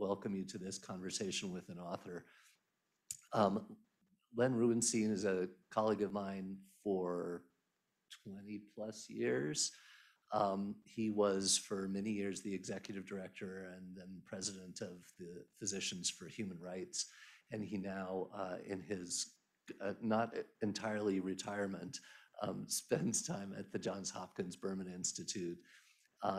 welcome you to this conversation with an author. Len Rubenstein is a colleague of mine for 20 plus years. He was for many years the executive director and then president of the Physicians for Human Rights. And he now, in his not entirely retirement, spends time at the Johns Hopkins Berman Institute.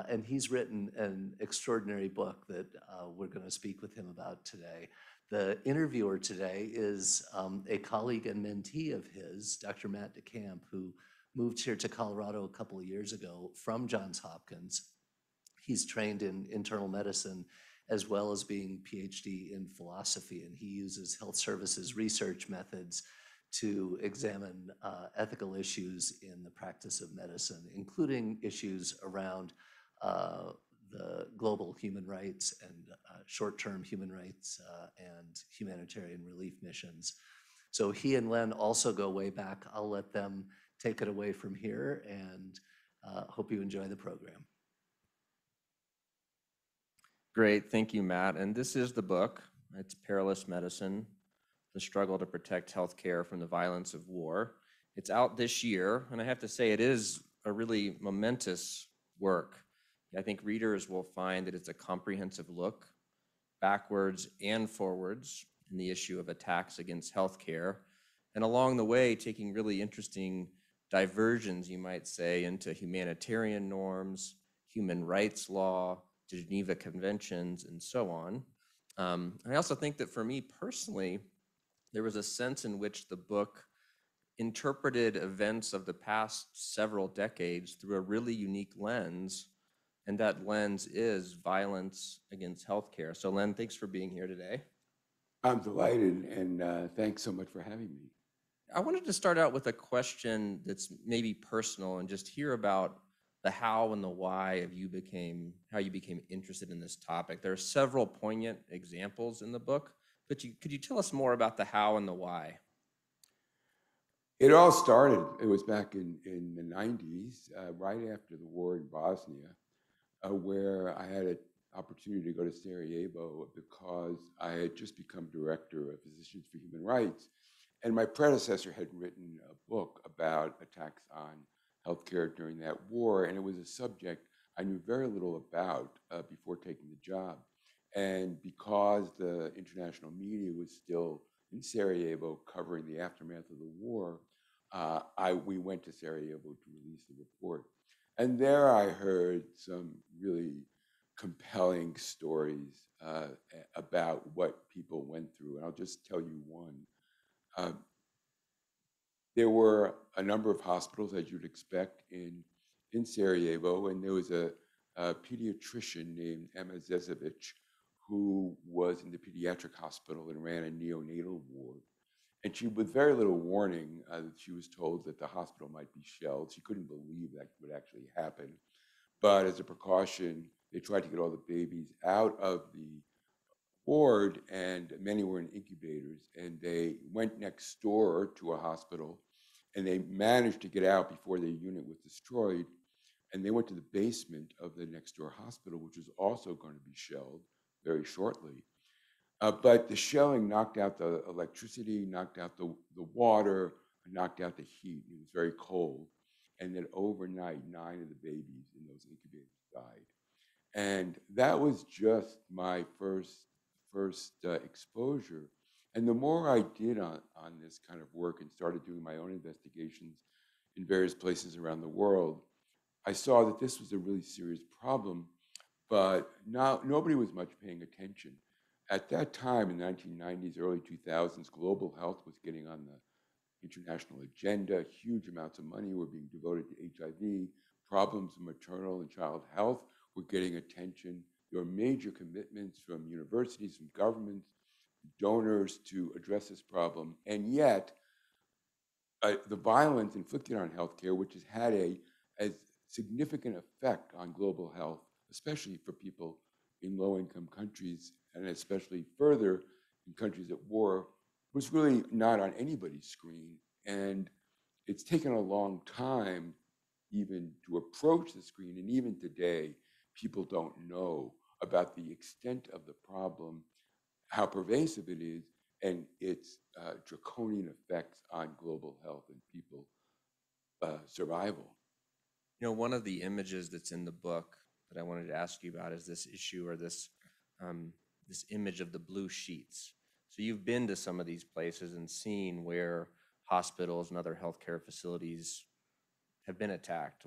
And he's written an extraordinary book that we're going to speak with him about today. The interviewer today is a colleague and mentee of his, Dr. Matt DeCamp, who moved here to Colorado a couple of years ago from Johns Hopkins. He's trained in internal medicine as well as being PhD in philosophy, and he uses health services research methods to examine ethical issues in the practice of medicine, including issues around the global human rights and short-term human rights and humanitarian relief missions. So he and Len also go way back. I'll let them take it away from here, and hope you enjoy the program. Great, thank you, Matt. And this is the book. It's Perilous Medicine, The Struggle to Protect Healthcare from the Violence of War. It's out this year, and I have to say it is a really momentous work. I think readers will find that it's a comprehensive look backwards and forwards in the issue of attacks against healthcare, and along the way taking really interesting diversions, you might say, into humanitarian norms, human rights law, Geneva Conventions, and so on. I also think that for me personally, there was a sense in which the book interpreted events of the past several decades through a really unique lens, and that lens is violence against healthcare. So Len, thanks for being here today. I'm delighted, and thanks so much for having me. I wanted to start out with a question that's maybe personal and just hear about the how and the why of how you became interested in this topic. There are several poignant examples in the book, but could you tell us more about the how and the why? It all started, it was back in the 90s, right after the war in Bosnia, where I had an opportunity to go to Sarajevo because I had just become director of Physicians for Human Rights. And my predecessor had written a book about attacks on healthcare during that war, and it was a subject I knew very little about before taking the job. And because the international media was still in Sarajevo covering the aftermath of the war, we went to Sarajevo to release the report. And there I heard some really compelling stories about what people went through. And I'll just tell you one. There were a number of hospitals, as you'd expect, in Sarajevo, and there was a pediatrician named Emma Zezovic who was in the pediatric hospital and ran a neonatal ward. And she, with very little warning, she was told that the hospital might be shelled. She couldn't believe that would actually happen. But as a precaution, they tried to get all the babies out of the ward, and many were in incubators. And they went next door to a hospital, and they managed to get out before their unit was destroyed. And they went to the basement of the next door hospital, which was also going to be shelled very shortly. But the shelling knocked out the electricity, knocked out the water, knocked out the heat. It was very cold. And then overnight, 9 of the babies in those incubators died. And that was just my first exposure. And the more I did on this kind of work and started doing my own investigations in various places around the world, I saw that this was a really serious problem, but nobody was much paying attention. At that time, in the 1990s, early 2000s, global health was getting on the international agenda. Huge amounts of money were being devoted to HIV. Problems of maternal and child health were getting attention. There were major commitments from universities, from governments, donors to address this problem. And yet, the violence inflicted on healthcare, which has had a significant effect on global health, especially for people in low-income countries, and especially further in countries at war, was really not on anybody's screen. And it's taken a long time even to approach the screen. And even today, people don't know about the extent of the problem, how pervasive it is, and its draconian effects on global health and people survival. You know, one of the images that's in the book that I wanted to ask you about is this issue, or this this image of the blue sheets. So you've been to some of these places and seen where hospitals and other healthcare facilities have been attacked.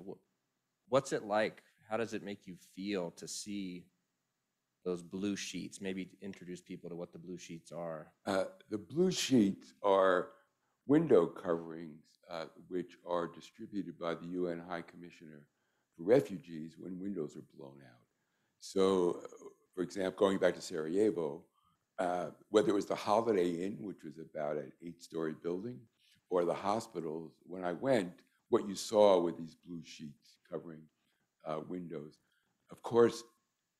What's it like? How does it make you feel to see those blue sheets? Maybe introduce people to what the blue sheets are. The blue sheets are window coverings which are distributed by the UN High Commissioner for Refugees when windows are blown out. So, for example, going back to Sarajevo, whether it was the Holiday Inn, which was about an 8-story building, or the hospitals, when I went, what you saw were these blue sheets covering windows. Of course,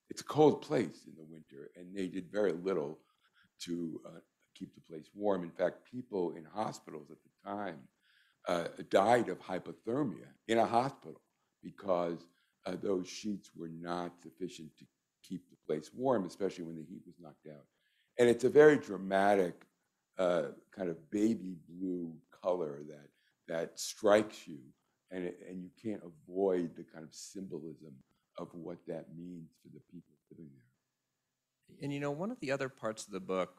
it's a cold place in the winter, and they did very little to keep the place warm. In fact, people in hospitals at the time died of hypothermia in a hospital because those sheets were not sufficient to keep the place warm, especially when the heat was knocked out. And it's a very dramatic kind of baby blue color that strikes you, and you can't avoid the kind of symbolism of what that means for the people living there. And you know, one of the other parts of the book,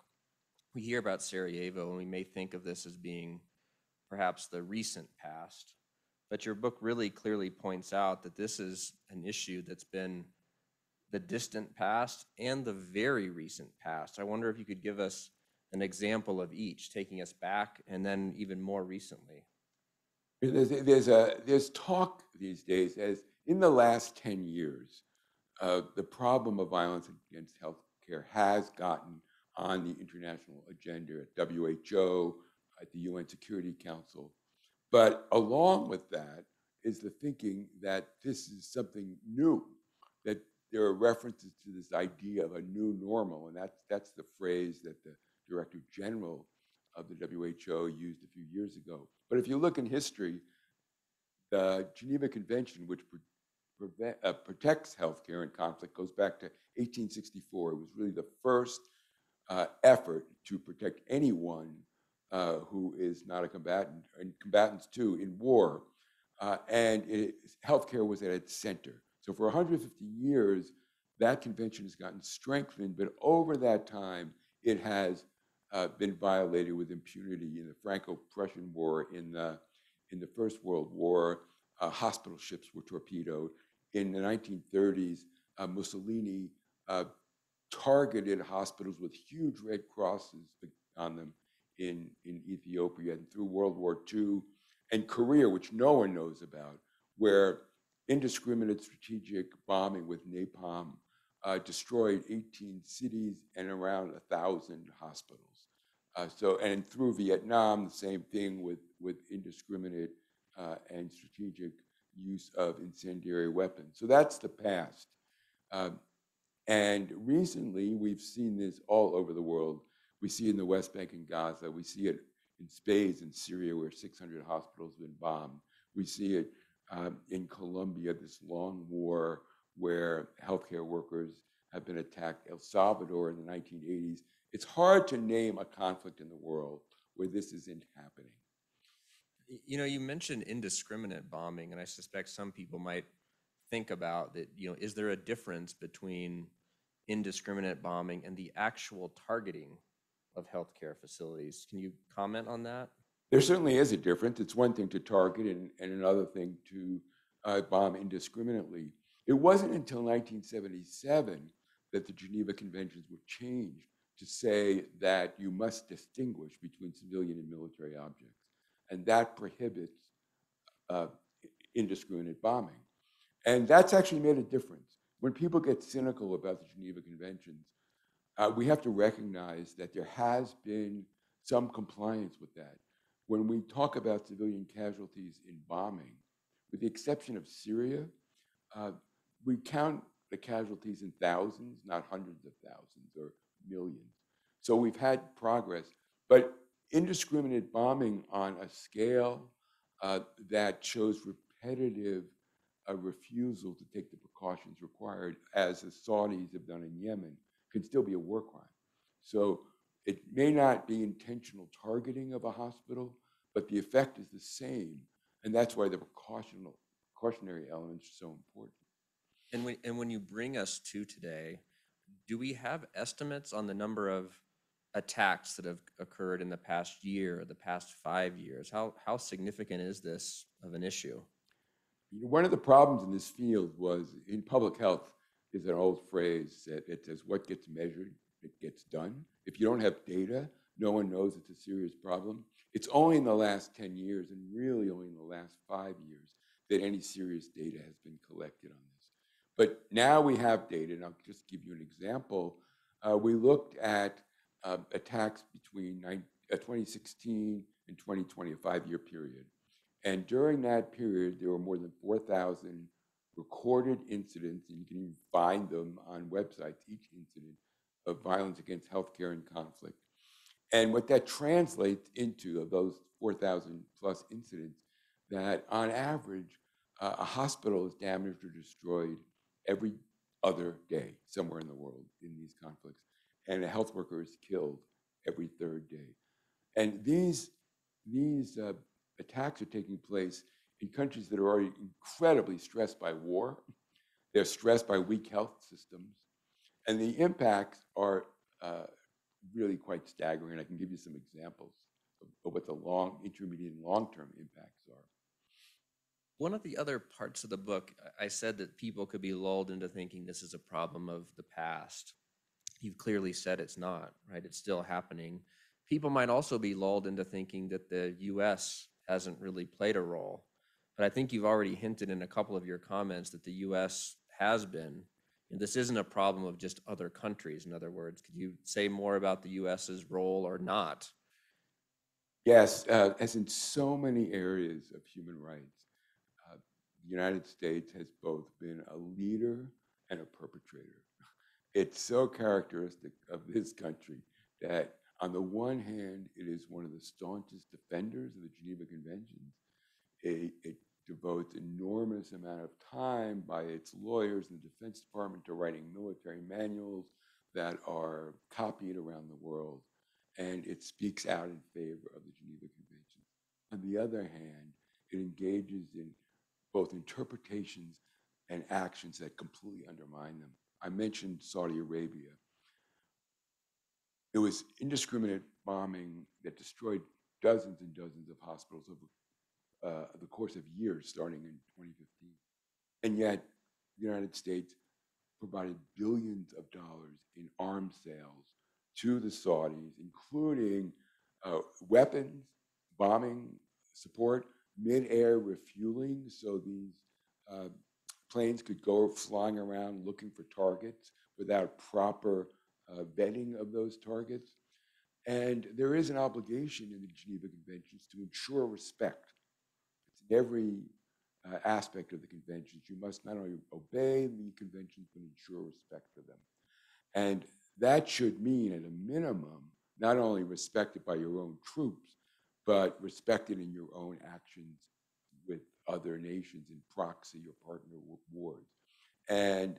we hear about Sarajevo and we may think of this as being perhaps the recent past, but your book really clearly points out that this is an issue that's been the distant past and the very recent past. I wonder if you could give us an example of each, taking us back and then even more recently. There's talk these days as in the last 10 years, the problem of violence against healthcare has gotten on the international agenda at WHO, at the UN Security Council. But along with that is the thinking that this is something new, that there are references to this idea of a new normal, and that's the phrase that the Director General of the WHO used a few years ago. But if you look in history, the Geneva Convention, which protects healthcare in conflict, goes back to 1864. It was really the first effort to protect anyone who is not a combatant, and combatants too, in war. And healthcare was at its center. So for 150 years, that convention has gotten strengthened, but over that time, it has been violated with impunity. In the Franco-Prussian War, in the First World War, hospital ships were torpedoed. In the 1930s, Mussolini targeted hospitals with huge red crosses on them in Ethiopia, and through World War II, and Korea, which no one knows about, where indiscriminate strategic bombing with napalm destroyed 18 cities and around 1,000 hospitals. And through Vietnam, the same thing with indiscriminate and strategic use of incendiary weapons. So that's the past. And recently, we've seen this all over the world. We see it in the West Bank and Gaza. We see it in spades in Syria, where 600 hospitals have been bombed. We see it in Colombia, this long war where healthcare workers have been attacked. El Salvador in the 1980s. It's hard to name a conflict in the world where this isn't happening. You know, you mentioned indiscriminate bombing, and I suspect some people might think about that, you know, is there a difference between indiscriminate bombing and the actual targeting of healthcare facilities? Can you comment on that? There certainly is a difference. It's one thing to target and another thing to bomb indiscriminately. It wasn't until 1977 that the Geneva Conventions were changed to say that you must distinguish between civilian and military objects. And that prohibits indiscriminate bombing. And that's actually made a difference. When people get cynical about the Geneva Conventions, we have to recognize that there has been some compliance with that. When we talk about civilian casualties in bombing, with the exception of Syria, we count the casualties in thousands, not hundreds of thousands or millions. So we've had progress, but indiscriminate bombing on a scale that shows repetitive a refusal to take the precautions required, as the Saudis have done in Yemen, can still be a war crime. So it may not be intentional targeting of a hospital, but the effect is the same. And that's why the precautionary elements are so important. And when you bring us to today, do we have estimates on the number of attacks that have occurred in the past year, or the past 5 years? How significant is this of an issue? One of the problems in this field was, in public health, is an old phrase that says, what gets measured, it gets done. If you don't have data, no one knows it's a serious problem. It's only in the last 10 years, and really only in the last 5 years, that any serious data has been collected on this. But now we have data, and I'll just give you an example. We looked at attacks between 2016 and 2020, a 5-year period. And during that period, there were more than 4,000 recorded incidents, and you can even find them on websites, each incident of violence against healthcare and conflict. And what that translates into, of those 4,000 plus incidents, that on average, a hospital is damaged or destroyed every other day somewhere in the world in these conflicts, and a health worker is killed every third day. And these attacks are taking place in countries that are already incredibly stressed by war. They're stressed by weak health systems, and the impacts are really quite staggering. I can give you some examples of what the long, intermediate, and long-term impacts are. One of the other parts of the book, I said that people could be lulled into thinking this is a problem of the past. You've clearly said it's not, right? It's still happening. People might also be lulled into thinking that the U.S. hasn't really played a role. But I think you've already hinted in a couple of your comments that the U.S. has been. And this isn't a problem of just other countries. In other words, could you say more about the U.S.'s role or not? Yes, as in so many areas of human rights, the United States has both been a leader and a perpetrator. It's so characteristic of this country that, on the one hand, it is one of the staunchest defenders of the Geneva Conventions. It devotes enormous amount of time by its lawyers in the Defense Department to writing military manuals that are copied around the world, and it speaks out in favor of the Geneva Convention. On the other hand, it engages in both interpretations and actions that completely undermine them. I mentioned Saudi Arabia. It was indiscriminate bombing that destroyed dozens and dozens of hospitals over the course of years, starting in 2015. And yet, the United States provided billions of dollars in arms sales to the Saudis, including weapons, bombing support, mid-air refueling, so these planes could go flying around looking for targets without proper vetting of those targets. And there is an obligation in the Geneva Conventions to ensure respect. It's in every aspect of the conventions. You must not only obey the conventions, but ensure respect for them. And that should mean, at a minimum, not only respected by your own troops, but respected in your own actions with other nations in proxy or partner wars. And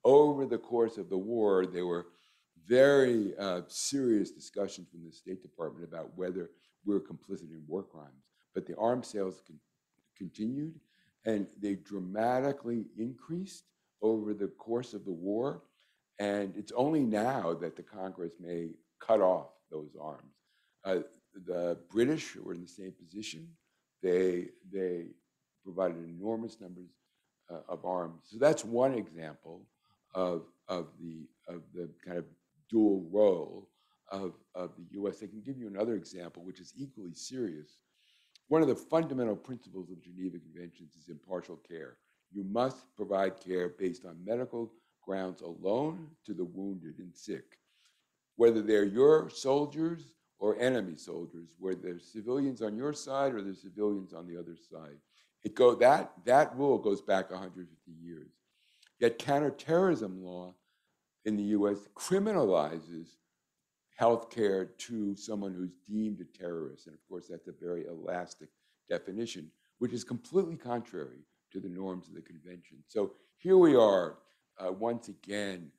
over the course of the war, there were very serious discussions from the State Department about whether we were complicit in war crimes. But the arms sales continued, and they dramatically increased over the course of the war. And it's only now that the Congress may cut off those arms. The British were in the same position. They provided enormous numbers of arms. So that's one example of the kind of dual role of the U.S. I can give you another example, which is equally serious. One of the fundamental principles of Geneva Conventions is impartial care. You must provide care based on medical grounds alone to the wounded and sick, whether they're your soldiers or enemy soldiers, whether they're civilians on your side or they're civilians on the other side. That rule goes back 150 years. Yet counterterrorism law in the U.S. criminalizes health care to someone who's deemed a terrorist. And of course, that's a very elastic definition, which is completely contrary to the norms of the convention. So here we are, once again,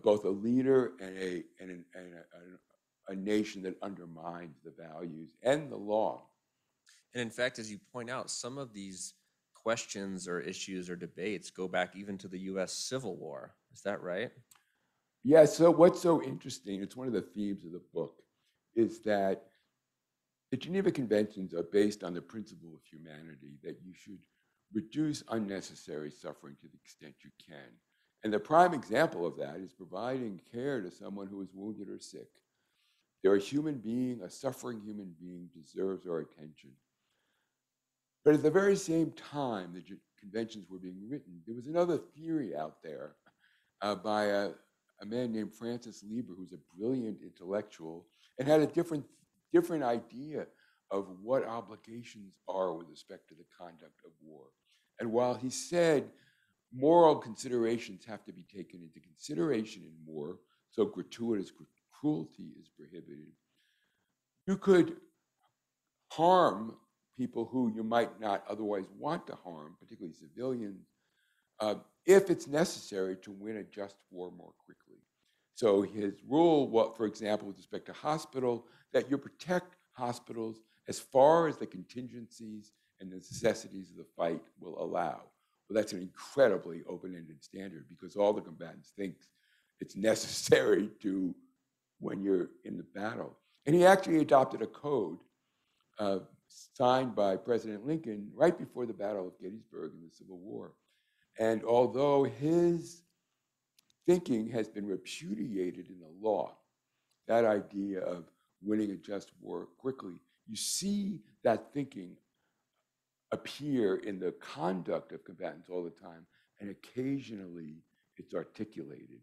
both a leader and a nation that undermines the values and the law. And in fact, as you point out, some of these questions or issues or debates go back even to the US Civil War. Is that right? Yeah, so what's so interesting, it's one of the themes of the book, is that the Geneva Conventions are based on the principle of humanity, that you should reduce unnecessary suffering to the extent you can. And the prime example of that is providing care to someone who is wounded or sick. They're a human being, a suffering human being deserves our attention. But at the very same time the conventions were being written, there was another theory out there by a man named Francis Lieber, who's a brilliant intellectual, and had a different idea of what obligations are with respect to the conduct of war. And while he said moral considerations have to be taken into consideration in war, so gratuitous cruelty is prohibited, you could harm people who you might not otherwise want to harm, particularly civilians, if it's necessary to win a just war more quickly. So his rule, for example, with respect to hospital, that you protect hospitals as far as the contingencies and the necessities of the fight will allow. Well, that's an incredibly open-ended standard because all the combatants think it's necessary to when you're in the battle. And he actually adopted a code signed by President Lincoln right before the Battle of Gettysburg in the Civil War. And although his thinking has been repudiated in the law, that idea of winning a just war quickly, you see that thinking appear in the conduct of combatants all the time, and occasionally it's articulated.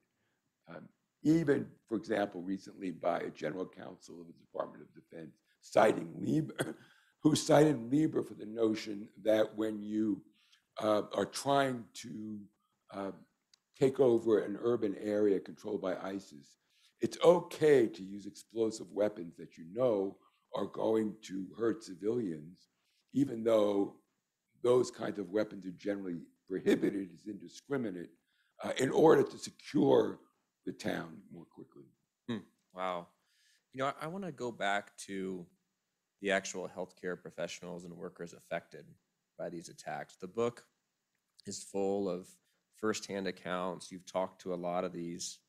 Even, for example, recently by a general counsel of the Department of Defense, citing Lieber, who cited Lieber for the notion that when you are trying to take over an urban area controlled by ISIS, it's okay to use explosive weapons that you know are going to hurt civilians, even though those kinds of weapons are generally prohibited as indiscriminate, in order to secure the town more quickly. Wow. You know, I want to go back to the actual healthcare professionals and workers affected by these attacks. The book is full of firsthand accounts. You've talked to a lot of these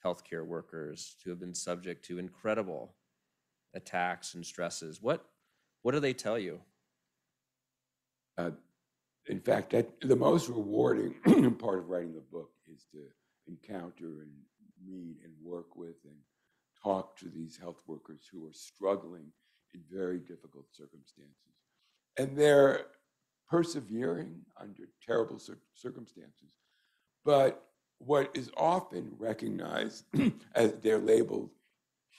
healthcare workers who have been subject to incredible attacks and stresses. What do they tell you? In fact, the most rewarding part of writing the book is to encounter and meet and work with and talk to these health workers who are struggling in very difficult circumstances. And they're persevering under terrible circumstances. But what is often recognized as they're labeled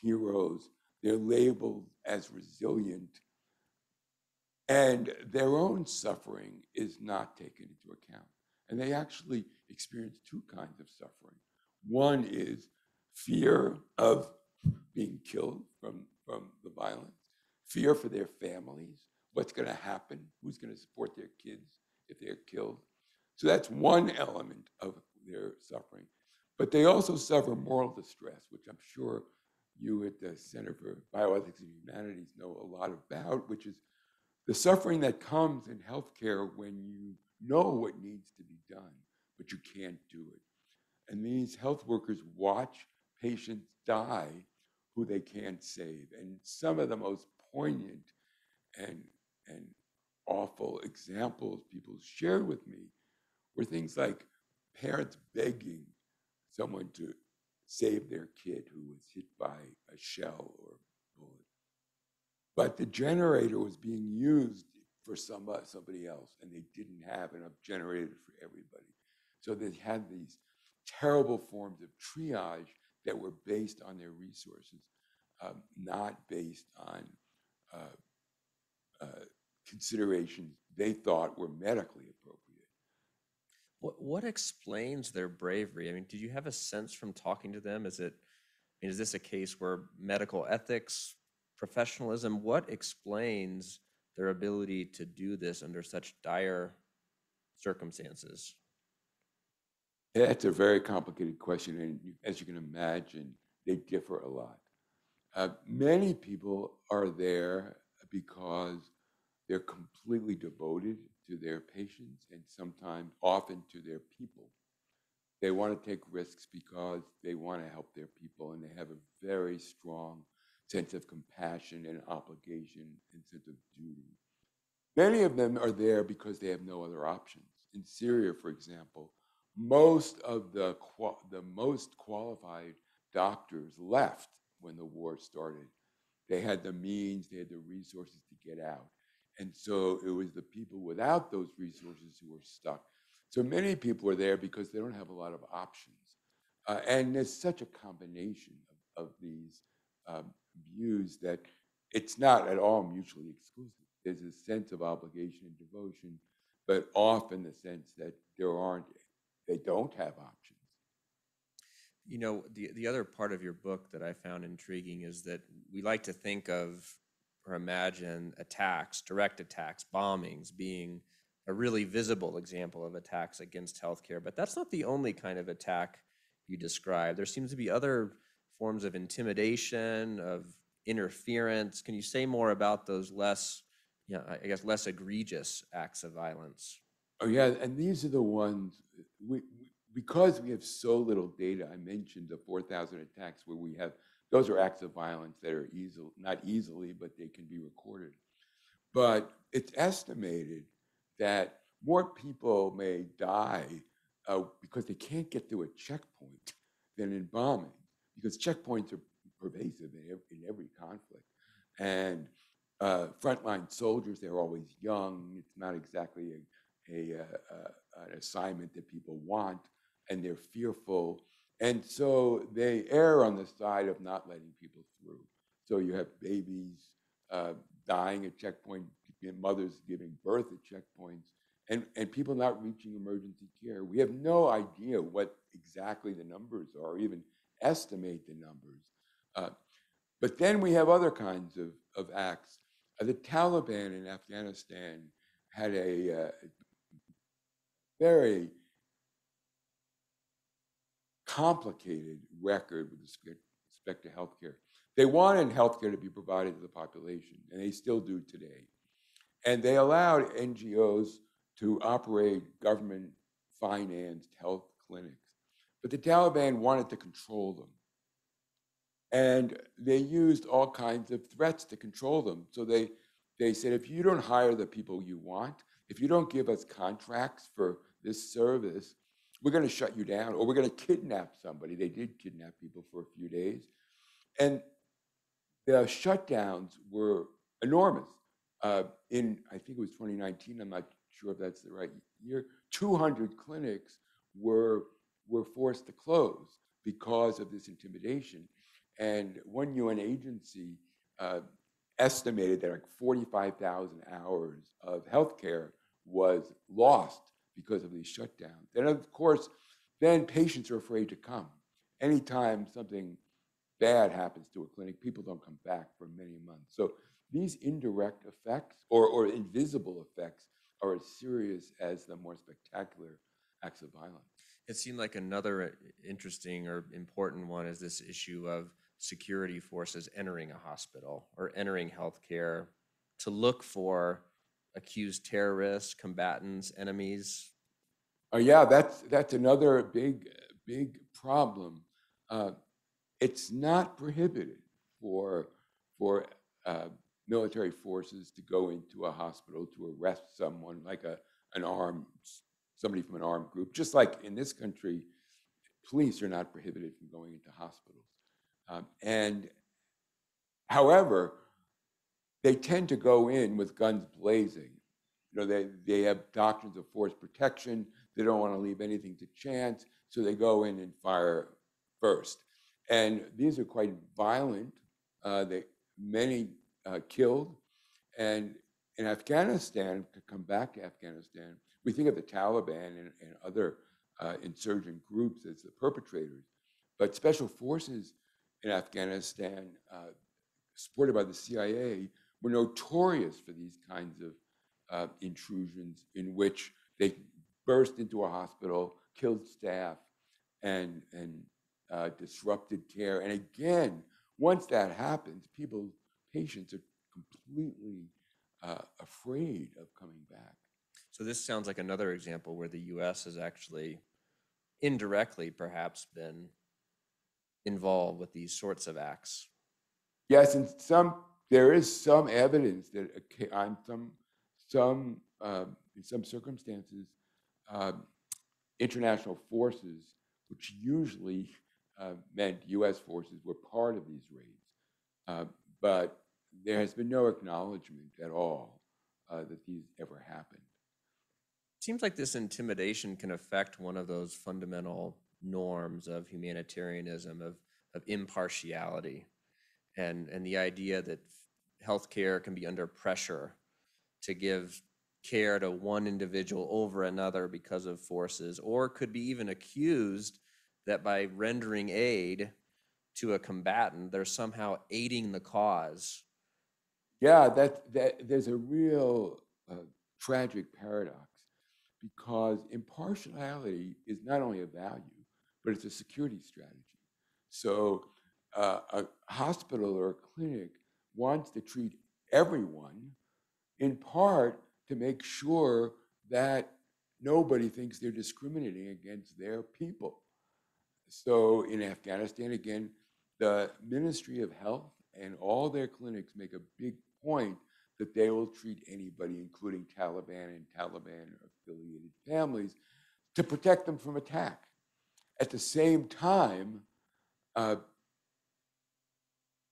heroes, they're labeled as resilient, and their own suffering is not taken into account. And they actually experience two kinds of suffering. One is fear of being killed from the violence, fear for their families, what's going to happen, who's going to support their kids if they're killed. So that's one element of their suffering. But they also suffer moral distress, which I'm sure you at the Center for Bioethics and Humanities know a lot about, which is the suffering that comes in healthcare when you know what needs to be done, but you can't do it. And these health workers watch patients die who they can't save. And some of the most poignant and awful examples people shared with me were things like parents begging someone to save their kid who was hit by a shell or a bullet. But the generator was being used for somebody else, and they didn't have enough generators for everybody. So they had these terrible forms of triage that were based on their resources, not based on considerations they thought were medically appropriate. What explains their bravery? I mean, did you have a sense from talking to them? Is this a case where medical ethics, professionalism, what explains their ability to do this under such dire circumstances? That's a very complicated question, and as you can imagine, they differ a lot. Many people are there because they're completely devoted to their patients and sometimes often to their people. They want to take risks because they want to help their people, and they have a very strong sense of compassion and obligation and sense of duty. Many of them are there because they have no other options. In Syria, for example, most of the most qualified doctors left when the war started. They had the means, they had the resources to get out. And so it was the people without those resources who were stuck. So many people are there because they don't have a lot of options. And there's such a combination of these views that it's not at all mutually exclusive. There's a sense of obligation and devotion, but often the sense that they don't have options. You know, the other part of your book that I found intriguing is that we like to think of or imagine attacks, direct attacks, bombings being a really visible example of attacks against healthcare, but that's not the only kind of attack you describe. There seems to be other forms of intimidation, of interference. Can you say more about those less, I guess, less egregious acts of violence? Oh yeah, and these are the ones because we have so little data. I mentioned the 4,000 attacks where we have those are acts of violence that are not easily, but they can be recorded. But it's estimated that more people may die because they can't get through a checkpoint than in bombing, because checkpoints are pervasive in every conflict. And frontline soldiers, they're always young. It's not exactly an assignment that people want, and they're fearful. And so they err on the side of not letting people through. So you have babies dying at checkpoint, mothers giving birth at checkpoints, and people not reaching emergency care. We have no idea what exactly the numbers are, or even estimate the numbers. But then we have other kinds of acts. The Taliban in Afghanistan had a very complicated record with respect to healthcare. They wanted healthcare to be provided to the population, and they still do today. And they allowed NGOs to operate government-financed health clinics. But the Taliban wanted to control them. And they used all kinds of threats to control them. So they said, if you don't hire the people you want, if you don't give us contracts for this service, we're going to shut you down, or we're going to kidnap somebody. They did kidnap people for a few days. And the shutdowns were enormous. I think it was 2019, I'm not sure if that's the right year, 200 clinics were forced to close because of this intimidation. And one UN agency estimated that like 45,000 hours of healthcare was lost because of these shutdowns. And of course, then patients are afraid to come. Anytime something bad happens to a clinic, people don't come back for many months. So these indirect effects or invisible effects are as serious as the more spectacular acts of violence. It seemed like another interesting or important one is this issue of security forces entering a hospital or entering healthcare to look for accused terrorists, combatants, enemies. Yeah, that's another big problem. It's not prohibited for military forces to go into a hospital to arrest someone like somebody from an armed group. Just like in this country, police are not prohibited from going into hospitals. And however, they tend to go in with guns blazing. You know, they have doctrines of force protection. They don't want to leave anything to chance, so they go in and fire first. And these are quite violent. Many killed. And in Afghanistan, to come back to Afghanistan, we think of the Taliban and other insurgent groups as the perpetrators. But special forces in Afghanistan, supported by the CIA, were notorious for these kinds of intrusions in which they burst into a hospital, killed staff, and disrupted care. And again, once that happens, patients are completely afraid of coming back. So this sounds like another example where the U.S. has actually indirectly perhaps been involved with these sorts of acts. Yes, and there is some evidence that on in some circumstances, international forces, which usually meant U.S. forces, were part of these raids. But there has been no acknowledgement at all that these ever happened. It seems like this intimidation can affect one of those fundamental norms of humanitarianism, of impartiality, and the idea that healthcare can be under pressure to give care to one individual over another because of forces, or could be even accused that by rendering aid to a combatant, they're somehow aiding the cause. Yeah, there's a real tragic paradox, because impartiality is not only a value, but it's a security strategy. So a hospital or a clinic wants to treat everyone, in part to make sure that nobody thinks they're discriminating against their people. So in Afghanistan, again, the Ministry of Health and all their clinics make a big point that they will treat anybody, including Taliban and Taliban-affiliated families, to protect them from attack. At the same time,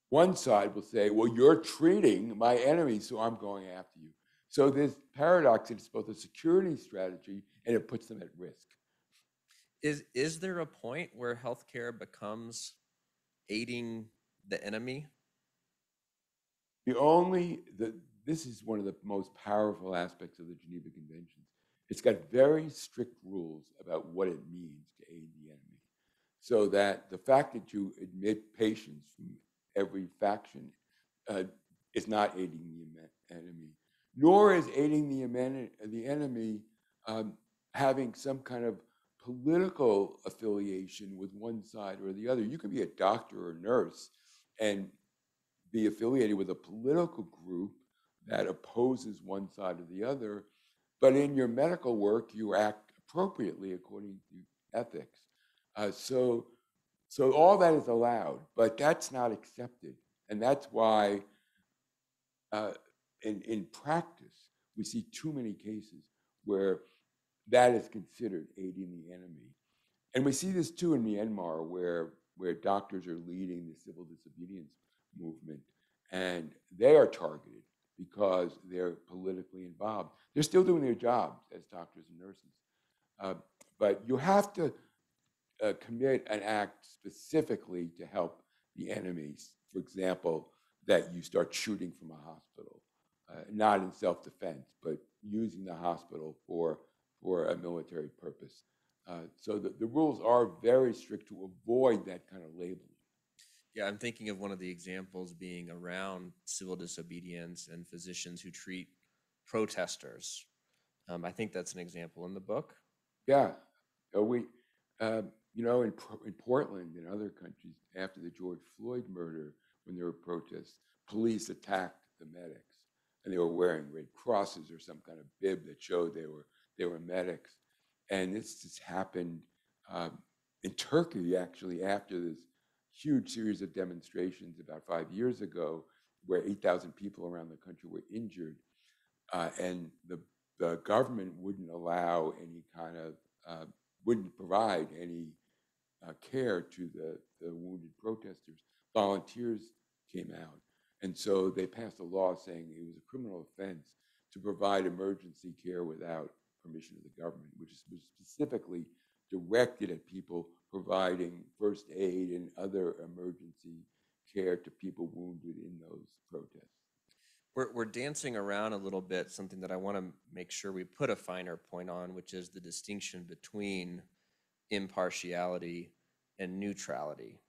one side will say, well, you're treating my enemy, so I'm going after you. So this paradox, it's both a security strategy and it puts them at risk. Is there a point where healthcare becomes aiding the enemy? This is one of the most powerful aspects of the Geneva Conventions. It's got very strict rules about what it means to aid the enemy. So that the fact that you admit patients from every faction is not aiding the enemy, nor is aiding the enemy having some kind of political affiliation with one side or the other. You can be a doctor or a nurse and be affiliated with a political group that opposes one side or the other, but in your medical work, you act appropriately according to ethics. So all that is allowed, but that's not accepted. And that's why in practice, we see too many cases where that is considered aiding the enemy. And we see this too in Myanmar, where doctors are leading the civil disobedience movement, and they are targeted because they're politically involved. They're still doing their jobs as doctors and nurses. But you have to commit an act specifically to help the enemies. For example, that you start shooting from a hospital, not in self-defense, but using the hospital for a military purpose. So the rules are very strict to avoid that kind of labeling. Yeah, I'm thinking of one of the examples being around civil disobedience and physicians who treat protesters. I think that's an example in the book. Yeah, in Portland and other countries, after the George Floyd murder, when there were protests, police attacked the medics, and they were wearing Red Crosses or some kind of bib that showed they were medics. And this just happened in Turkey, actually, after this huge series of demonstrations about 5 years ago, where 8,000 people around the country were injured, and the government wouldn't allow any kind of wouldn't provide any care to the wounded protesters. Volunteers came out, and so they passed a law saying it was a criminal offense to provide emergency care without permission of the government, which was specifically directed at people providing first aid and other emergency care to people wounded in those protests. We're dancing around a little bit, something that I want to make sure we put a finer point on, which is the distinction between impartiality and neutrality,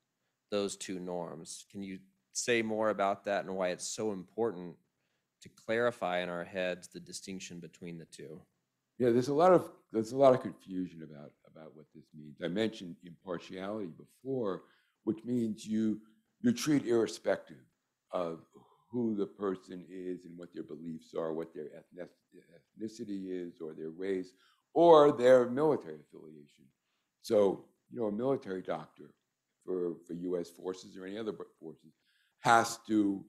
those two norms. Can you say more about that and why it's so important to clarify in our heads the distinction between the two? Yeah, there's a lot of confusion about what this means. I mentioned impartiality before, which means you treat irrespective of who the person is and what their beliefs are, what their ethnicity is, or their race, or their military affiliation. So, a military doctor for U.S. forces or any other forces has to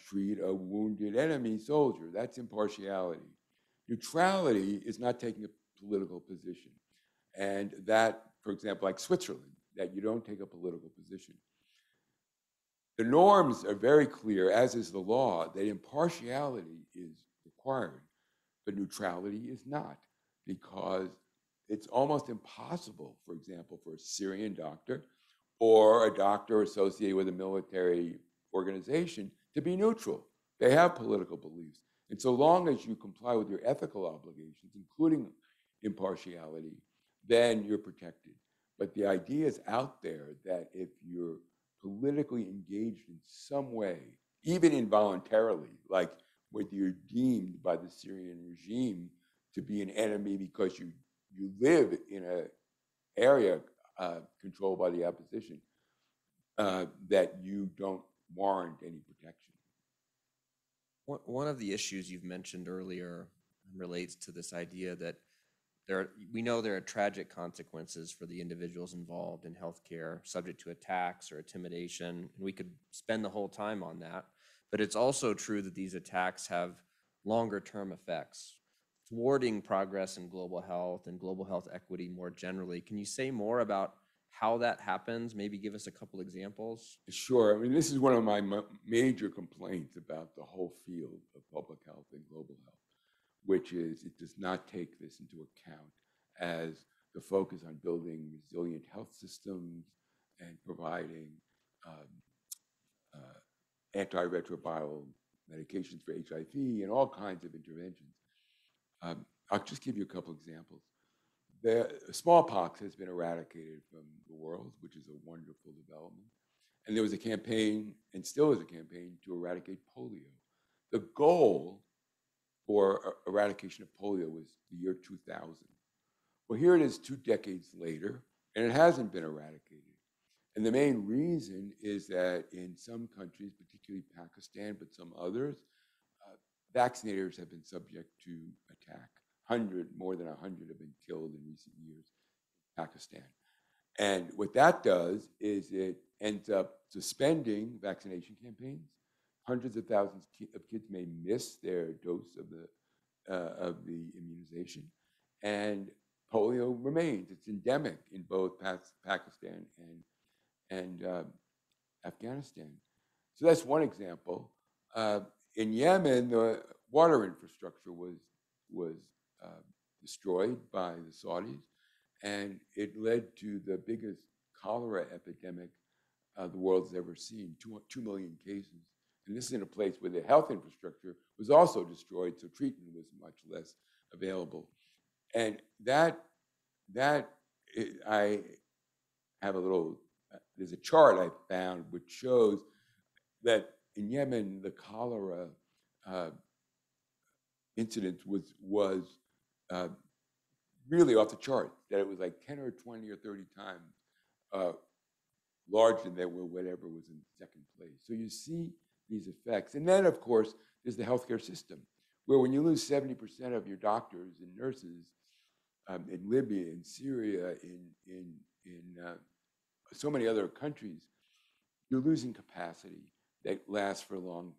treat a wounded enemy soldier. That's impartiality. Neutrality is not taking a political position. And that, for example, like Switzerland, that you don't take a political position. The norms are very clear, as is the law, that impartiality is required, but neutrality is not, because it's almost impossible, for example, for a Syrian doctor or a doctor associated with a military organization to be neutral. They have political beliefs. And so long as you comply with your ethical obligations, including impartiality, then you're protected. But the idea is out there that if you're politically engaged in some way, even involuntarily, like when you're deemed by the Syrian regime to be an enemy because you live in an area controlled by the opposition, that you don't warrant any protection. One of the issues you've mentioned earlier relates to this idea that we know there are tragic consequences for the individuals involved in healthcare, subject to attacks or intimidation, and we could spend the whole time on that. But it's also true that these attacks have longer-term effects, thwarting progress in global health and global health equity more generally. Can you say more about how that happens? Maybe give us a couple examples. Sure. I mean, this is one of my major complaints about the whole field of public health and global health, which is it does not take this into account as the focus on building resilient health systems and providing antiretroviral medications for HIV and all kinds of interventions. I'll just give you a couple examples. Smallpox has been eradicated from the world, which is a wonderful development. And there was a campaign, and still is a campaign, to eradicate polio. The goal for eradication of polio was the year 2000. Well, here it is 2 decades later, and it hasn't been eradicated. And the main reason is that in some countries, particularly Pakistan, but some others, vaccinators have been subject to attack. More than 100 have been killed in recent years in Pakistan. And what that does is it ends up suspending vaccination campaigns. Hundreds of thousands of kids may miss their dose of the immunization, and polio remains. It's endemic in both Pakistan and Afghanistan. So that's one example. In Yemen, the water infrastructure was destroyed by the Saudis, and it led to the biggest cholera epidemic the world's ever seen, 2 million cases. And this is in a place where the health infrastructure was also destroyed, so treatment was much less available. And I have there's a chart I found which shows that in Yemen, the cholera incidence was really off the chart, that it was like 10 or 20 or 30 times larger than whatever was in second place. So you see these effects. And then, of course, there's the healthcare system, where when you lose 70% of your doctors and nurses in Libya, in Syria, in so many other countries, you're losing capacity that lasts for long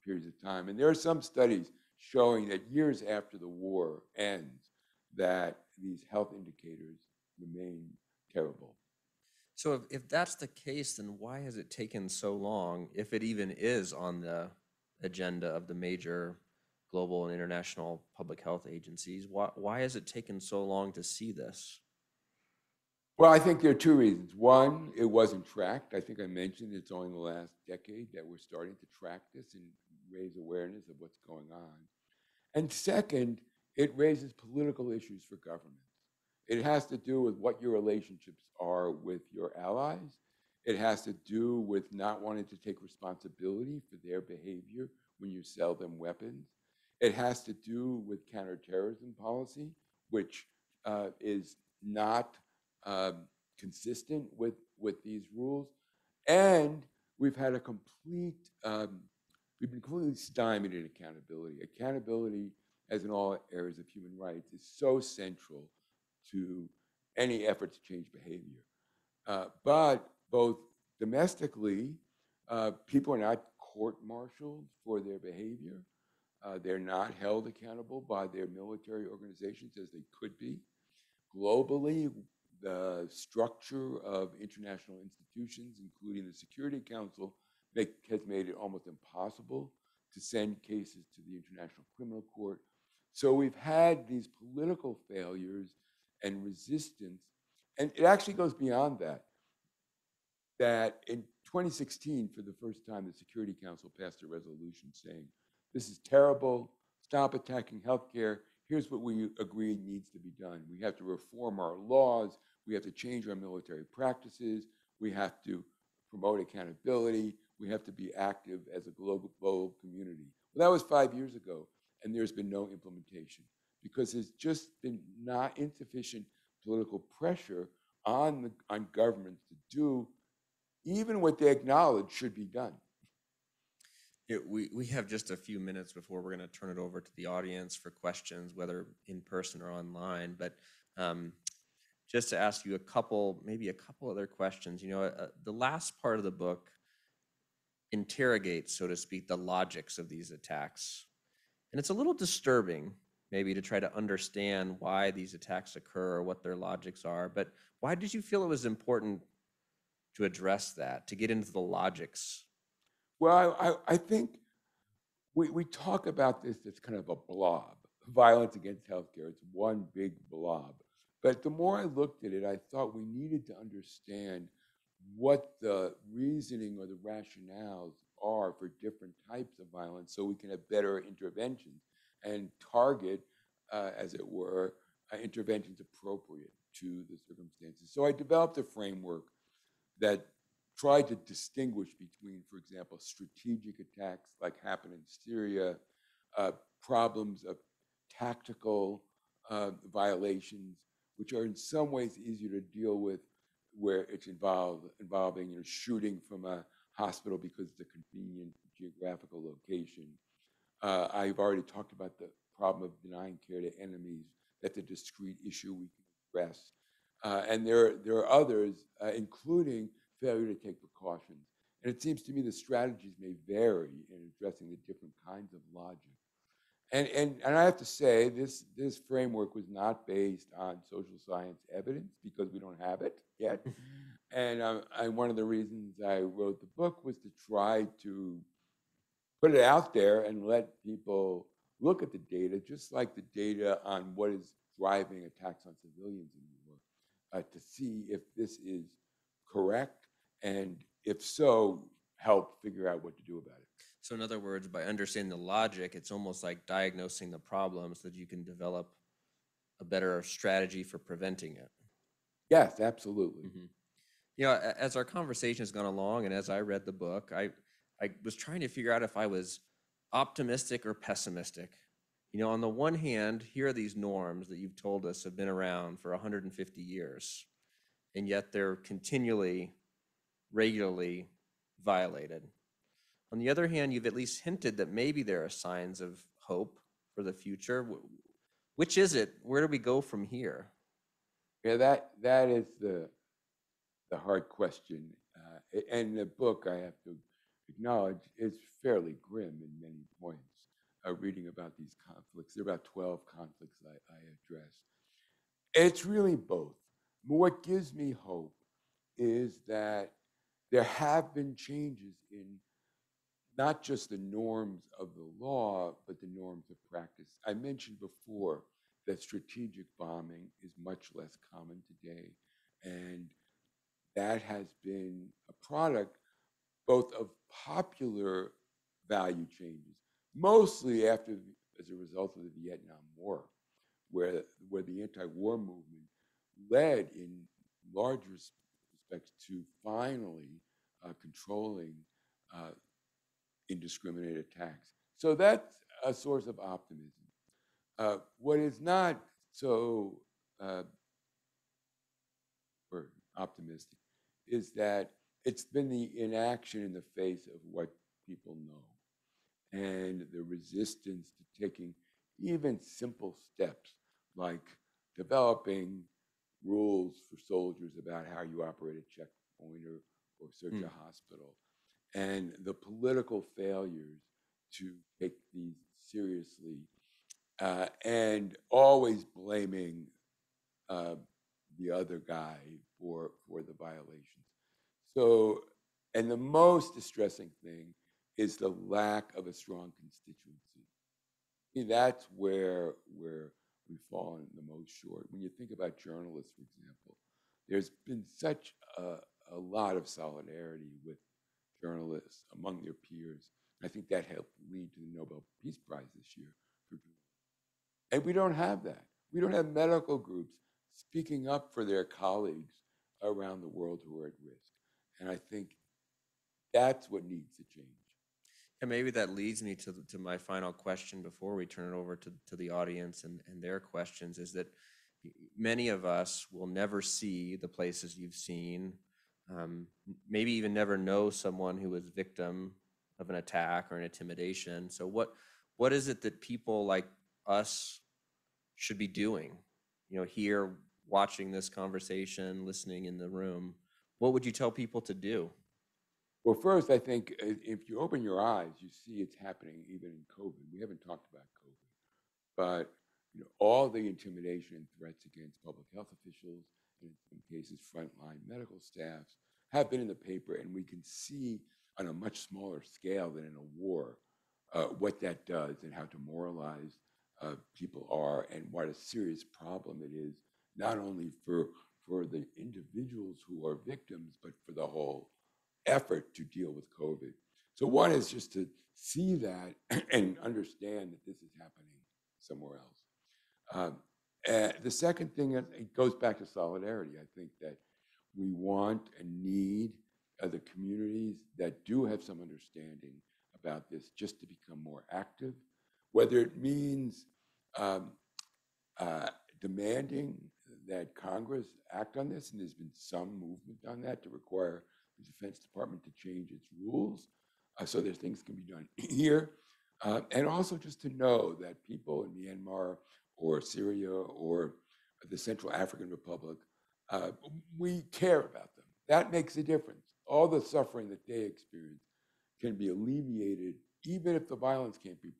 periods of time. And there are some studies showing that years after the war ends, that these health indicators remain terrible. So if that's the case, then why has it taken so long, if it even is on the agenda of the major global and international public health agencies? Why has it taken so long to see this? Well, I think there are 2 reasons. One, it wasn't tracked. I think I mentioned it's only in the last decade that we're starting to track this and raise awareness of what's going on. And second, it raises political issues for governments. It has to do with what your relationships are with your allies. It has to do with not wanting to take responsibility for their behavior when you sell them weapons. It has to do with counterterrorism policy, which is not consistent with these rules. And we've had a complete, we've been completely stymied in accountability. Accountability, as in all areas of human rights, is so central to any effort to change behavior. But both domestically, people are not court-martialed for their behavior. They're not held accountable by their military organizations as they could be. Globally, the structure of international institutions, including the Security Council, has made it almost impossible to send cases to the International Criminal Court. So we've had these political failures and resistance, and it actually goes beyond that. That in 2016, for the first time, the Security Council passed a resolution saying, this is terrible, stop attacking healthcare, here's what we agree needs to be done. We have to reform our laws, we have to change our military practices, we have to promote accountability, we have to be active as a global community. Well, that was 5 years ago, and there's been no implementation because there's just been not insufficient political pressure on governments to do even what they acknowledge should be done. We have just a few minutes before we're going to turn it over to the audience for questions, whether in person or online. But just to ask you maybe a couple other questions. The last part of the book interrogates, so to speak, the logics of these attacks. And it's a little disturbing, maybe, to try to understand why these attacks occur or what their logics are. But why did you feel it was important to address that, to get into the logics? Well, I think we talk about this as kind of a blob. Violence against healthcare, it's one big blob. But the more I looked at it, I thought we needed to understand what the reasoning or the rationales are for different types of violence so we can have better interventions and target, as it were, interventions appropriate to the circumstances. So I developed a framework that tried to distinguish between, for example, strategic attacks like happened in Syria, problems of tactical violations, which are in some ways easier to deal with, where it's involving shooting from a hospital because it's a convenient geographical location. I've already talked about the problem of denying care to enemies. That's a discrete issue we can address. And there are others, including failure to take precautions. And it seems to me the strategies may vary in addressing the different kinds of logic. And I have to say, this framework was not based on social science evidence because we don't have it yet. And one of the reasons I wrote the book was to try to put it out there and let people look at the data, just like the data on what is driving attacks on civilians in the war, to see if this is correct, and if so, help figure out what to do about it. So in other words, by understanding the logic, it's almost like diagnosing the problem so that you can develop a better strategy for preventing it. Yes, absolutely. Mm-hmm. As our conversation has gone along and as I read the book, I was trying to figure out if I was optimistic or pessimistic. On the one hand, here are these norms that you've told us have been around for 150 years, and yet they're continually, regularly violated. On the other hand, you've at least hinted that maybe there are signs of hope for the future. Which is it? Where do we go from here? Yeah, that is the hard question. And the book, I have to acknowledge, is fairly grim in many points. Reading about these conflicts, there are about 12 conflicts I address. It's really both. What gives me hope is that there have been changes in not just the norms of the law, but the norms of practice. I mentioned before that strategic bombing is much less common today. And that has been a product both of popular value changes, mostly as a result of the Vietnam War, where the anti-war movement led in large respects to finally controlling indiscriminate attacks. So that's a source of optimism. What is not so uh, or optimistic is that it's been the inaction in the face of what people know and the resistance to taking even simple steps like developing rules for soldiers about how you operate a checkpoint or search a hospital, and the political failures to take these seriously, and always blaming uh, the other guy for the violations. So, and the most distressing thing is the lack of a strong constituency. See, that's where we've fallen the most short. When you think about journalists, for example, there's been such a lot of solidarity with journalists among their peers. I think that helped lead to the Nobel Peace Prize this year for journalism. And we don't have that. We don't have medical groups speaking up for their colleagues around the world who are at risk. And I think that's what needs to change. And maybe that leads me to my final question before we turn it over to the audience and their questions, is that many of us will never see the places you've seen, maybe even never know someone who was victim of an attack or an intimidation. So what is it that people like us should be doing? You know, here, watching this conversation, listening in the room, what would you tell people to do? Well, first, I think if you open your eyes, you see it's happening even in COVID. We haven't talked about COVID, but all the intimidation and threats against public health officials, and in some cases, frontline medical staffs, have been in the paper, and we can see on a much smaller scale than in a war what that does and how demoralized people are, and what a serious problem it is, not only for the individuals who are victims, but for the whole effort to deal with COVID. So one is just to see that and understand that this is happening somewhere else. The second thing, it goes back to solidarity. I think that we want and need the communities that do have some understanding about this just to become more active, whether it means um, demanding that Congress act on this, and there's been some movement on that to require the Defense Department to change its rules so that things can be done here, and also just to know that people in Myanmar or Syria or the Central African Republic, we care about them. That makes a difference. All the suffering that they experience can be alleviated, even if the violence can't be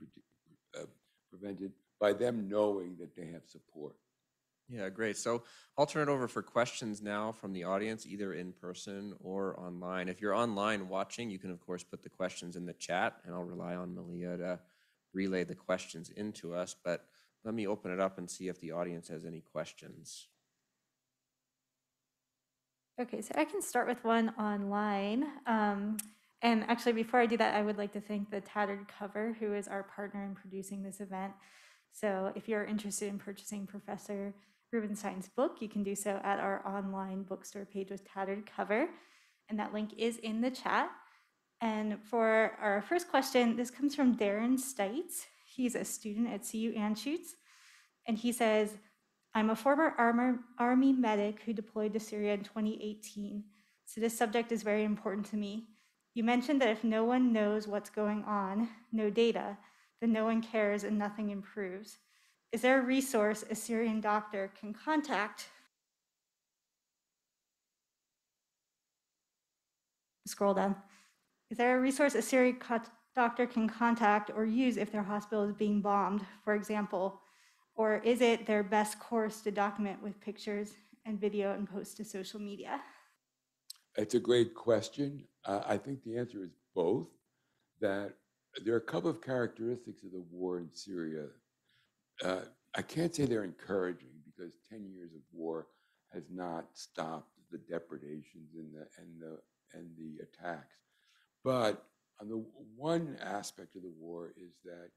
prevented, by them knowing that they have support. Yeah, great. So I'll turn it over for questions now from the audience, either in person or online. If you're online watching, you can, of course, put the questions in the chat, and I'll rely on Malia to relay the questions into us. But let me open it up and see if the audience has any questions. Okay, so I can start with one online. And actually, before I do that, I would like to thank the Tattered Cover, who is our partner in producing this event. So if you're interested in purchasing Professor Rubenstein's book, you can do so at our online bookstore page with Tattered Cover. And that link is in the chat. And for our first question, this comes from Darren Stites. He's a student at CU Anschutz. And he says, I'm a former Army medic who deployed to Syria in 2018, so this subject is very important to me. You mentioned that if no one knows what's going on, no data, then no one cares and nothing improves. Is there a resource a Syrian doctor can contact? Scroll down. Is there a resource a Syrian doctor can contact or use if their hospital is being bombed, for example? Or is it their best course to document with pictures and video and post to social media? It's a great question. I think the answer is both, that there are a couple of characteristics of the war in Syria. I can't say they're encouraging because 10 years of war has not stopped the depredations and the attacks. But on the one aspect of the war is that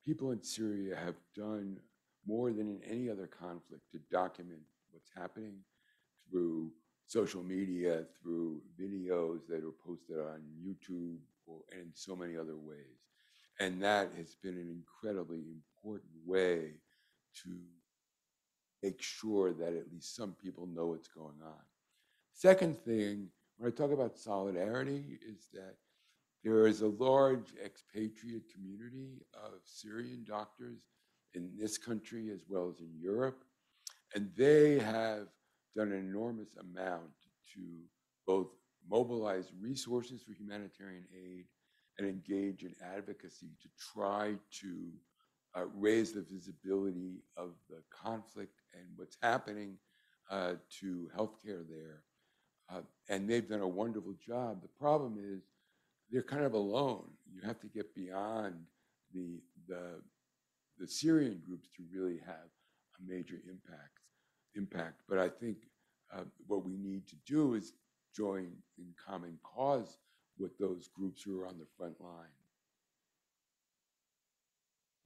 people in Syria have done more than in any other conflict to document what's happening through social media, through videos that are posted on YouTube, and in so many other ways. And that has been an incredibly important way to make sure that at least some people know what's going on. Second thing, when I talk about solidarity, is that there is a large expatriate community of Syrian doctors in this country as well as in Europe, and they have done an enormous amount to both mobilize resources for humanitarian aid and engage in advocacy to try to raise the visibility of the conflict and what's happening to healthcare there. And they've done a wonderful job. The problem is they're kind of alone. You have to get beyond the Syrian groups to really have a major impact. But I think what we need to do is join in common cause with those groups who are on the front line.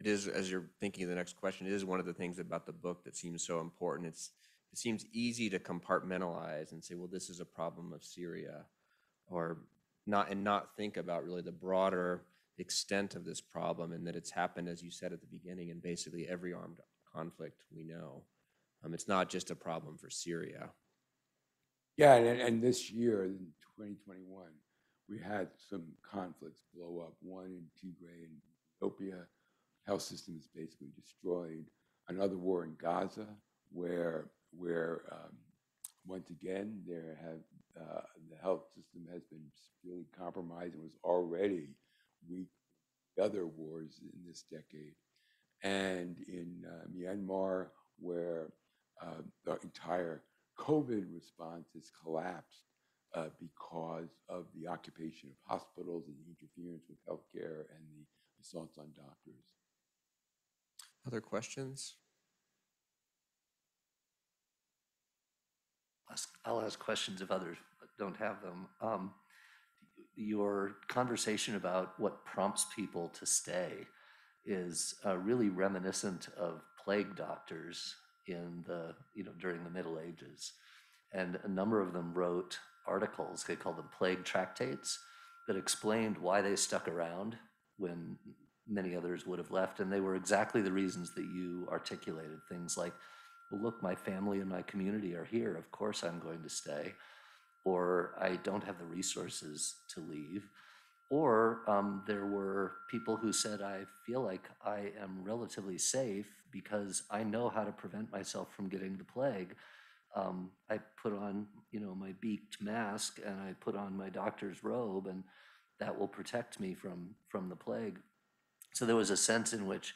It is, as you're thinking of the next question, it is one of the things about the book that seems so important. It seems easy to compartmentalize and say, well, this is a problem of Syria, or not think about really the broader extent of this problem, and that it's happened, as you said at the beginning, in basically every armed conflict we know. It's not just a problem for Syria. Yeah, and this year, in 2021, we had some conflicts blow up, one in Tigray and Ethiopia. Health system is basically destroyed. Another war in Gaza, where once again the health system has been severely compromised and was already weak. Other wars in this decade, and in Myanmar, where the entire COVID response has collapsed because of the occupation of hospitals and the interference with healthcare and the assaults on doctors. Other questions? I'll ask questions if others don't have them. Your conversation about what prompts people to stay is really reminiscent of plague doctors in the, during the Middle Ages. And a number of them wrote articles, they called them plague tractates, that explained why they stuck around when many others would have left. And they were exactly the reasons that you articulated. Things like, well, look, my family and my community are here. Of course I'm going to stay. Or I don't have the resources to leave. Or there were people who said, I feel like I am relatively safe because I know how to prevent myself from getting the plague. I put on, my beaked mask, and I put on my doctor's robe, and that will protect me from the plague. So there was a sense in which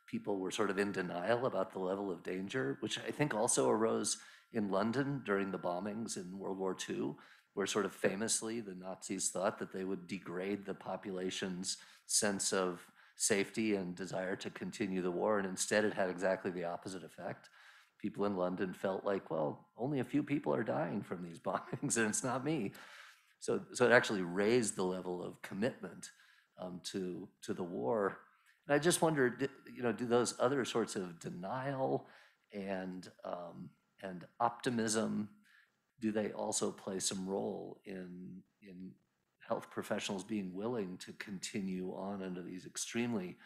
people were sort of in denial about the level of danger, which I think also arose in London during the bombings in World War II, where sort of famously the Nazis thought that they would degrade the population's sense of safety and desire to continue the war, and instead it had exactly the opposite effect. People in London felt like, well, only a few people are dying from these bombings, and it's not me. So it actually raised the level of commitment to the war. And I just wondered, do those other sorts of denial and optimism, do they also play some role in health professionals being willing to continue on under these extremely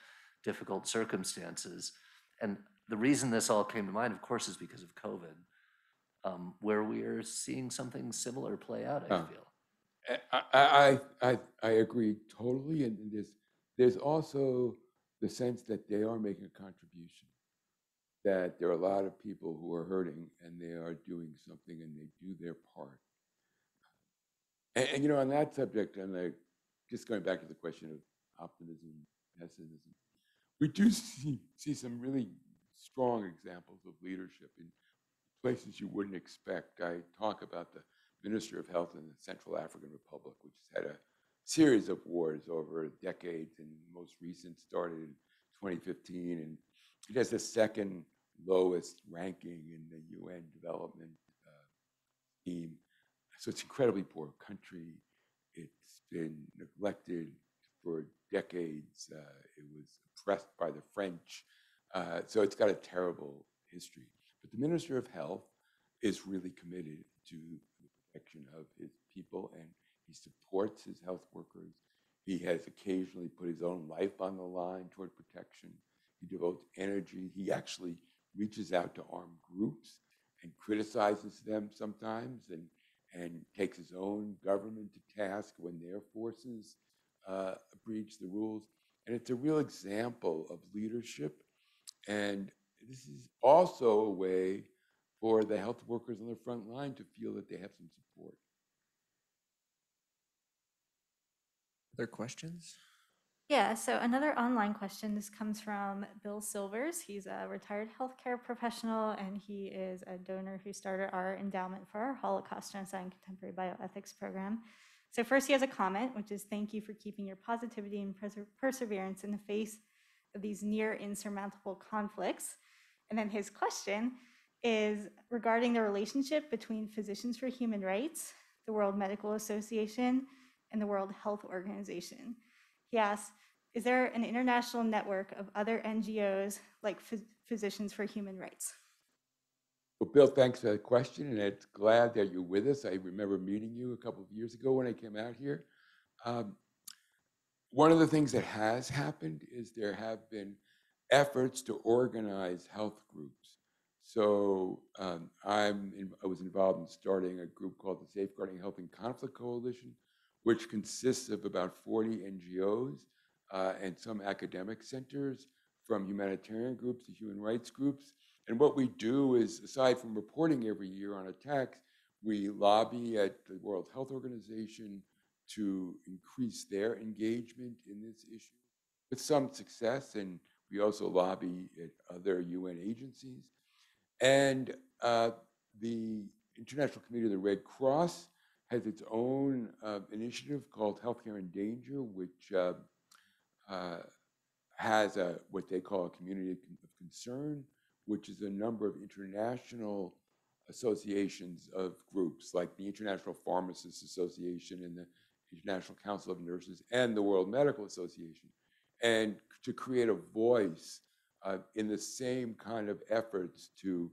difficult circumstances? And the reason this all came to mind, of course, is because of COVID, where we are seeing something similar play out, I feel. I agree totally, and there's also the sense that they are making a contribution, that there are a lot of people who are hurting and they are doing something and they do their part. And on that subject, and just going back to the question of optimism, pessimism, we do see some really strong examples of leadership in places you wouldn't expect. I talk about the Minister of Health in the Central African Republic, which has had a series of wars over decades, and most recent started in 2015, and it has the second lowest ranking in the UN development scheme. So it's an incredibly poor country. It's been neglected for decades. It was oppressed by the French. So it's got a terrible history. But the Minister of Health is really committed to the protection of his people, and he supports his health workers. He has occasionally put his own life on the line toward protection. He devotes energy. He actually reaches out to armed groups and criticizes them sometimes and takes his own government to task when their forces breach the rules. And it's a real example of leadership. And this is also a way for the health workers on the front line to feel that they have some support. Other questions? Yeah, so another online question, this comes from Bill Silvers. He's a retired healthcare professional, and he is a donor who started our endowment for our Holocaust, Genocide, and Contemporary Bioethics program. So first he has a comment, which is, thank you for keeping your positivity and perseverance in the face of these near insurmountable conflicts. And then his question is regarding the relationship between Physicians for Human Rights, the World Medical Association, and the World Health Organization. He asks, is there an international network of other NGOs like Physicians for Human Rights? Well, Bill, thanks for that question, and it's glad that you're with us. I remember meeting you a couple of years ago when I came out here. One of the things that has happened is there have been efforts to organize health groups. So I was involved in starting a group called the Safeguarding Health in Conflict Coalition, which consists of about 40 NGOs and some academic centers, from humanitarian groups to human rights groups. And what we do is, aside from reporting every year on attacks, we lobby at the World Health Organization to increase their engagement in this issue with some success. And we also lobby at other UN agencies. And the International Committee of the Red Cross has its own initiative called Healthcare in Danger, which has what they call a community of concern, which is a number of international associations of groups like the International Pharmacists Association and the International Council of Nurses and the World Medical Association, and to create a voice in the same kind of efforts to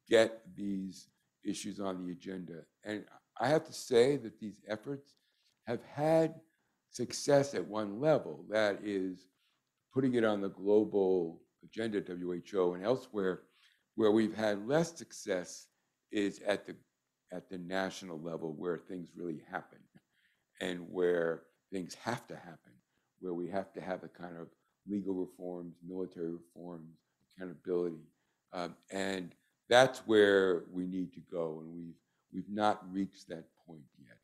get these issues on the agenda. And I have to say that these efforts have had success at one level, that is putting it on the global agenda at WHO and elsewhere. Where we've had less success is at the national level, where things really happen and where things have to happen, where we have to have a kind of legal reforms, military reforms, accountability. And that's where we need to go, and we've not reached that point yet.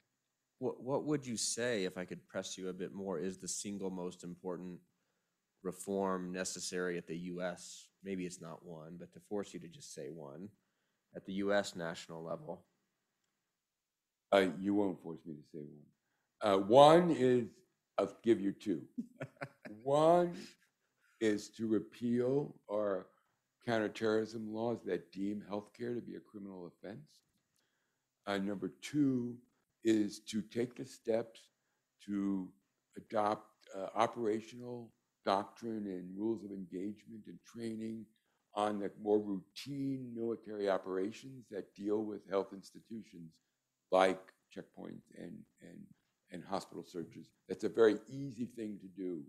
What would you say, if I could press you a bit more, is the single most important reform necessary at the U.S.? Maybe it's not one, but to force you to just say one, at the U.S. national level. You won't force me to say one. One is, I'll give you two. One is to repeal our counterterrorism laws that deem healthcare to be a criminal offense. Number two is to take the steps to adopt operational doctrine and rules of engagement and training on the more routine military operations that deal with health institutions like checkpoints and hospital searches. That's a very easy thing to do.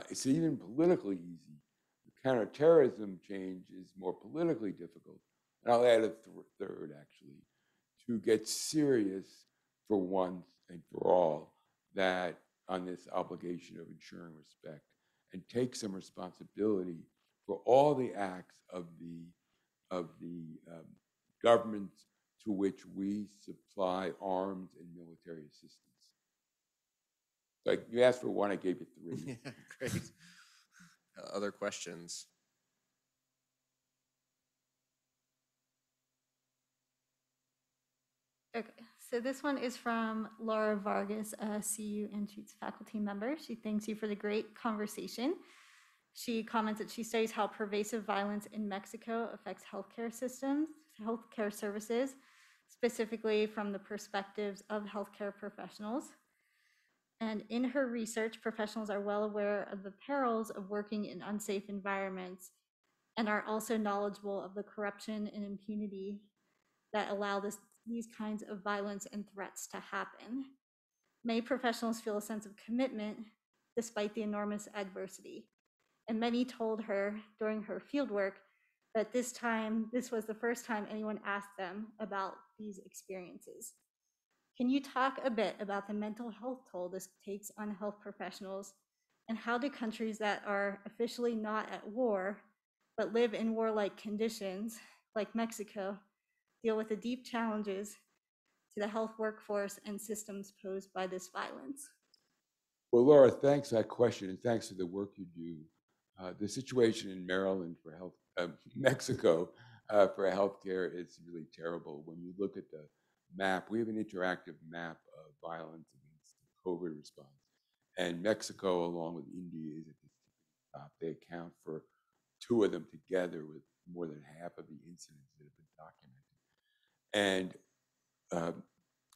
It's even politically easy. The counterterrorism change is more politically difficult. And I'll add a third, actually, to get serious for once and for all that on this obligation of ensuring respect, and take some responsibility for all the acts of the governments to which we supply arms and military assistance. Like you asked for one, I gave you three. Yeah, great. Other questions? Okay, so this one is from Laura Vargas, a CU Institute's faculty member. She thanks you for the great conversation. She comments that she studies how pervasive violence in Mexico affects healthcare systems, healthcare services, specifically from the perspectives of healthcare professionals. And in her research, professionals are well aware of the perils of working in unsafe environments and are also knowledgeable of the corruption and impunity that allow these kinds of violence and threats to happen. Many professionals feel a sense of commitment despite the enormous adversity. And many told her during her fieldwork but this was the first time anyone asked them about these experiences. Can you talk a bit about the mental health toll this takes on health professionals, and how do countries that are officially not at war but live in warlike conditions, like Mexico, deal with the deep challenges to the health workforce and systems posed by this violence? Well, Laura, thanks for that question, and thanks for the work you do. The situation in Maryland for health, Mexico for healthcare is really terrible. When you look at the map, we have an interactive map of violence against the COVID response, and Mexico, along with India, is at the top. They account for two of them together, with more than half of the incidents that have been documented. And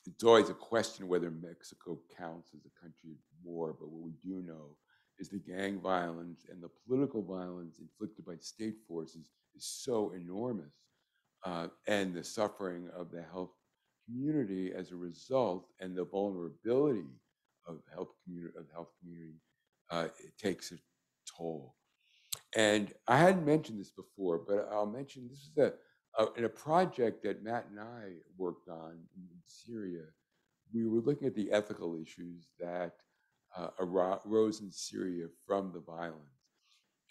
it's always a question whether Mexico counts as a country of war, but what we do know is the gang violence and the political violence inflicted by state forces is so enormous, and the suffering of the health community as a result, and the vulnerability of health community, it takes a toll. And I hadn't mentioned this before, but I'll mention this is in a project that Matt and I worked on in Syria. We were looking at the ethical issues that arose in Syria from the violence.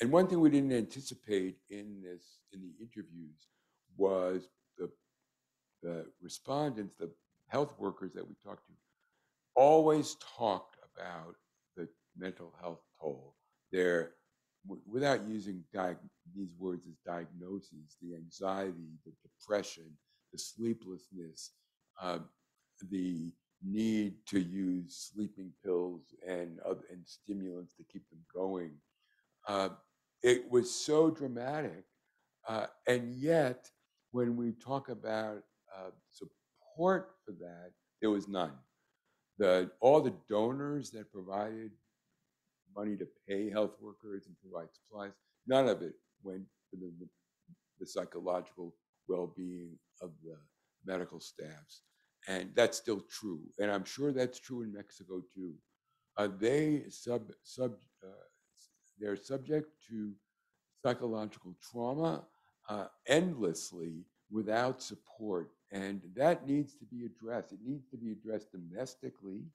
And one thing we didn't anticipate in the interviews was the respondents, the health workers that we talked to, always talked about the mental health toll. Without using these words as diagnoses, the anxiety, the depression, the sleeplessness, the need to use sleeping pills and stimulants to keep them going. It was so dramatic, and yet when we talk about support for that, there was none. All the donors that provided money to pay health workers and provide supplies, none of it went to the psychological well-being of the medical staffs. And that's still true. And I'm sure that's true in Mexico too. They're subject to psychological trauma endlessly without support. And that needs to be addressed. It needs to be addressed domestically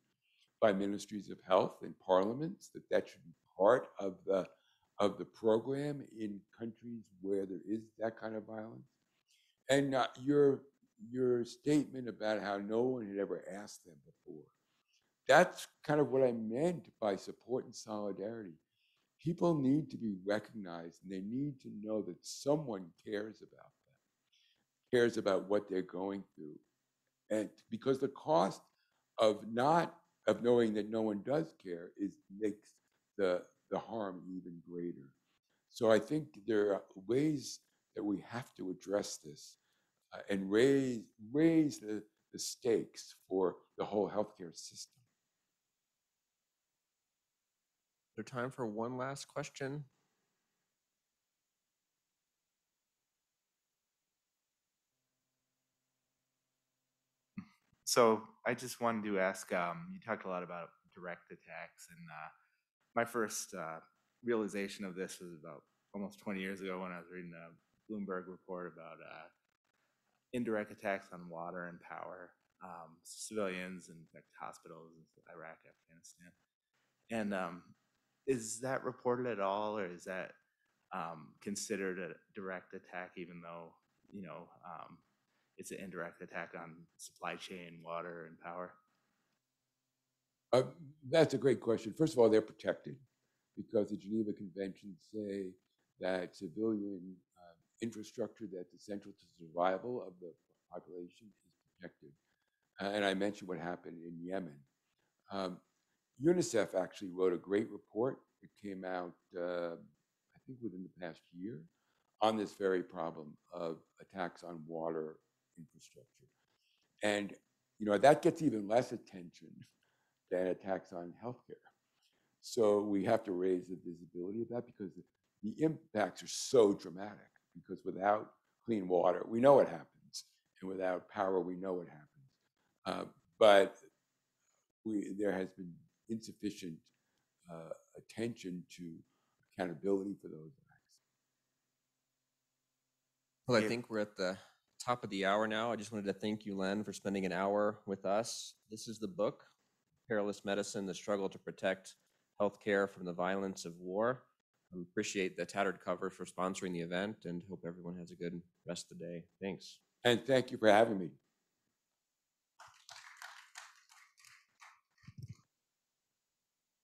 by ministries of health and parliaments, that should be part of the program in countries where there is that kind of violence. And your statement about how no one had ever asked them before, that's kind of what I meant by support and solidarity. People need to be recognized, and they need to know that someone cares about them, cares about what they're going through. And because the cost of knowing that no one does care makes the harm even greater. So I think there are ways that we have to address this and raise the stakes for the whole healthcare system. Is there time for one last question? So I just wanted to ask, you talked a lot about direct attacks, and my first realization of this was about almost 20 years ago when I was reading a Bloomberg report about indirect attacks on water and power, civilians, and in fact hospitals in Iraq, Afghanistan. And is that reported at all, or is that considered a direct attack, even though, it's an indirect attack on supply chain, water, and power? That's a great question. First of all, they're protected because the Geneva Conventions say that civilian infrastructure that's essential to survival of the population is protected. And I mentioned what happened in Yemen. UNICEF actually wrote a great report. It came out, I think, within the past year on this very problem of attacks on water infrastructure. And, that gets even less attention than attacks on healthcare. So we have to raise the visibility of that because the impacts are so dramatic. Because without clean water, we know what happens. And without power, we know what happens. But there has been insufficient attention to accountability for those acts. Well, I Yeah. think we're at the top of the hour now. I just wanted to thank you, Len, for spending an hour with us. This is the book, Perilous Medicine, The Struggle to Protect Healthcare from the Violence of War. I appreciate the Tattered Cover for sponsoring the event and hope everyone has a good rest of the day. Thanks. And thank you for having me.